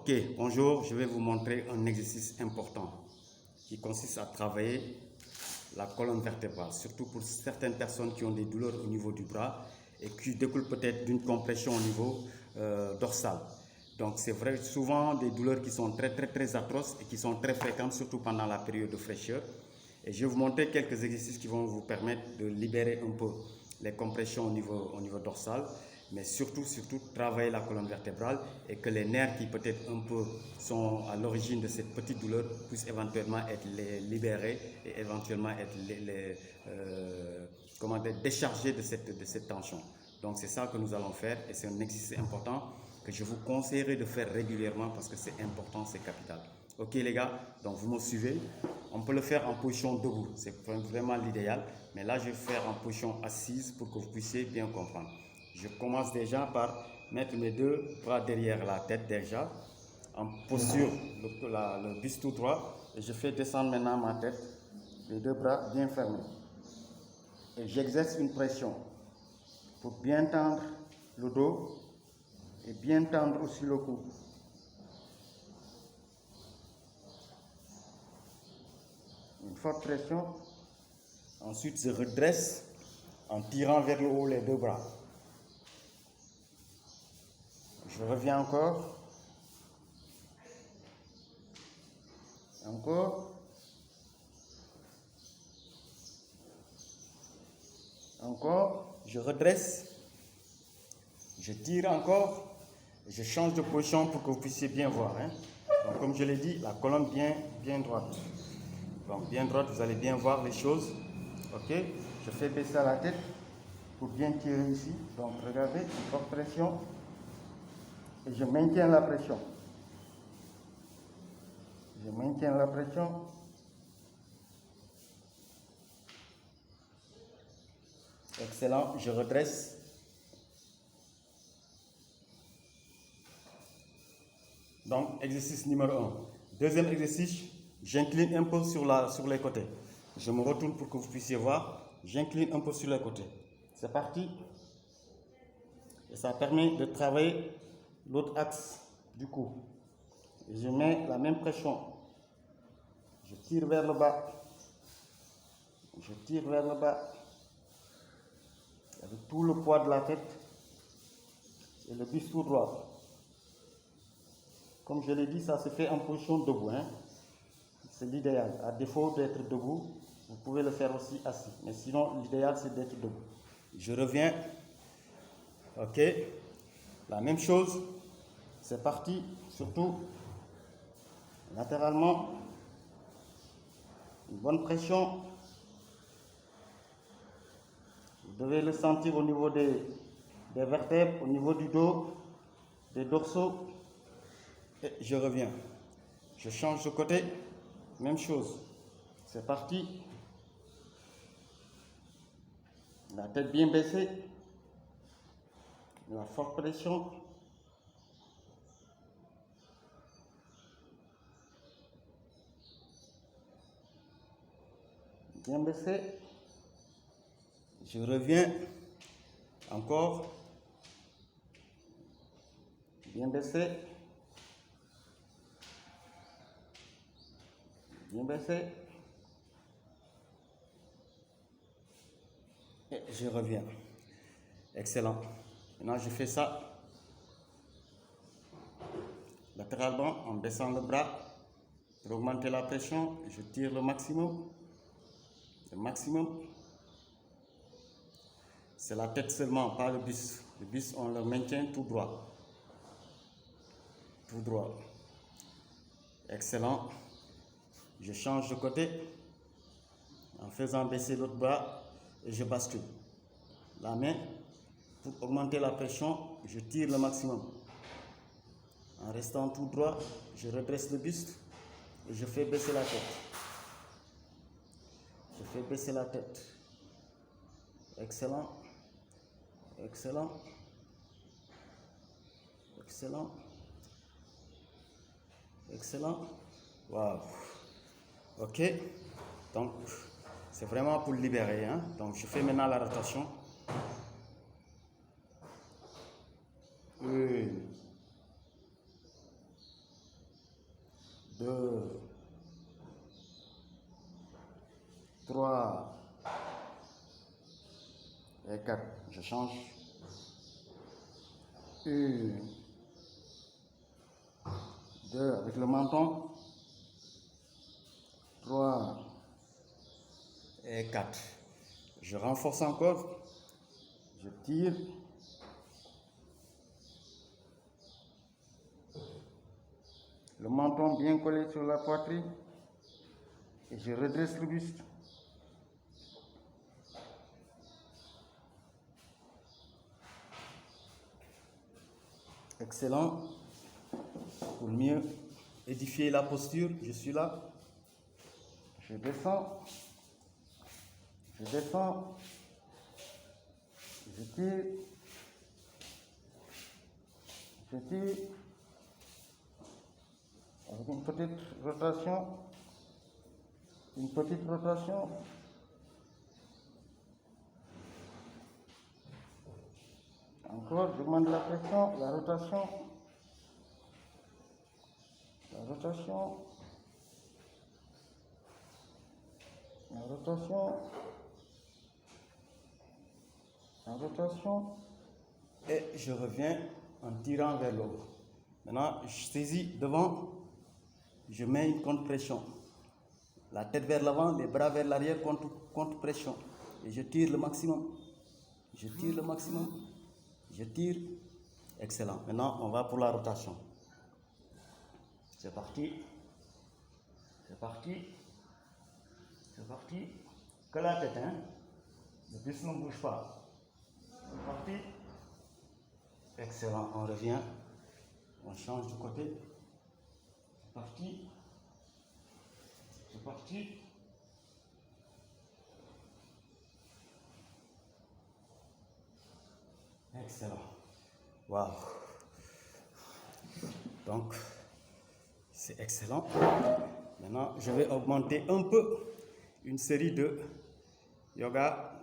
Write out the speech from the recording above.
Ok, bonjour, je vais vous montrer un exercice important qui consiste à travailler la colonne vertébrale, surtout pour certaines personnes qui ont des douleurs au niveau du bras et qui découlent peut-être d'une compression au niveau dorsal. Donc c'est vrai, souvent des douleurs qui sont très atroces et qui sont très fréquentes, surtout pendant la période de fraîcheur. Et je vais vous montrer quelques exercices qui vont vous permettre de libérer un peu les compressions au niveau dorsal, mais surtout travailler la colonne vertébrale et que les nerfs qui peut-être un peu sont à l'origine de cette petite douleur puissent éventuellement être libérés et éventuellement être déchargés de cette tension. Donc c'est ça que nous allons faire et c'est un exercice important que je vous conseillerais de faire régulièrement parce que c'est important, c'est capital. Ok les gars, donc vous me suivez. On peut le faire en position debout, c'est vraiment l'idéal. Mais là, je vais faire en position assise pour que vous puissiez bien comprendre. Je commence déjà par mettre mes deux bras derrière la tête déjà, en posture, le buste tout droit. Et je fais descendre maintenant ma tête, les deux bras bien fermés. Et j'exerce une pression pour bien tendre le dos et bien tendre aussi le cou. Une forte pression. Ensuite, je redresse en tirant vers le haut les deux bras. Je reviens encore. Encore. Encore. Je redresse. Je tire encore. Je change de position pour que vous puissiez bien voir. Donc, comme je l'ai dit, la colonne bien droite. Donc, bien droite, vous allez bien voir les choses. Ok. Je fais baisser la tête pour bien tirer ici. Donc, regardez, une forte pression. Et je maintiens la pression. Je maintiens la pression. Excellent. Je redresse. Donc, exercice numéro 1. Deuxième exercice, j'incline un peu sur les côtés. Je me retourne pour que vous puissiez voir. J'incline un peu sur les côtés. C'est parti. Et ça permet de travailler l'autre axe du cou. Et je mets la même pression. Je tire vers le bas. Je tire vers le bas. Avec tout le poids de la tête et le buste tout droit. Comme je l'ai dit, ça se fait en position debout. C'est l'idéal. À défaut d'être debout, vous pouvez le faire aussi assis. Mais sinon, l'idéal, c'est d'être debout. Je reviens. Ok. La même chose. C'est parti. Surtout latéralement. Une bonne pression. Vous devez le sentir au niveau des vertèbres, au niveau du dos, des dorsaux. Et je reviens. Je change de côté. Même chose. C'est parti. La tête bien baissée. La forte pression. Bien baissé. Je reviens. Encore. Bien baissé. Bien baissé. Et je reviens. Excellent. Maintenant, je fais ça latéralement en baissant le bras pour augmenter la pression. Je tire le maximum. Le maximum. C'est la tête seulement, pas le buste. Le buste, on le maintient tout droit. Tout droit. Excellent. Je change de côté en faisant baisser l'autre bras et je bascule. La main, pour augmenter la pression, je tire le maximum. En restant tout droit, je redresse le buste et je fais baisser la tête. Je fais baisser la tête. Excellent. Excellent. Excellent. Excellent. Wow. Ok. Donc, c'est vraiment pour libérer. Donc, je fais maintenant la rotation. 1, 2, 3 et 4. Je change. 1, 2 avec le menton. 3 et 4. Je renforce encore. Je tire. Le menton bien collé sur la poitrine. Et je redresse le buste. Excellent. Pour mieux édifier la posture, je suis là. Je descends. Je descends. Je tire. Je tire. Avec une petite rotation. Une petite rotation. Encore, je demande la pression, la rotation. La rotation. La rotation. La rotation. Et je reviens en tirant vers le haut. Maintenant, je saisis devant. Je mets une contre-pression. La tête vers l'avant, les bras vers l'arrière, contre-pression. Et je tire le maximum. Je tire le maximum. Je tire. Excellent. Maintenant, on va pour la rotation. C'est parti. C'est parti. C'est parti. Que la tête, hein. Le buste ne bouge pas. C'est parti. Excellent. On revient. On change de côté. C'est parti. C'est parti. Excellent. Wow. Donc, c'est excellent. Maintenant, je vais augmenter un peu une série de yoga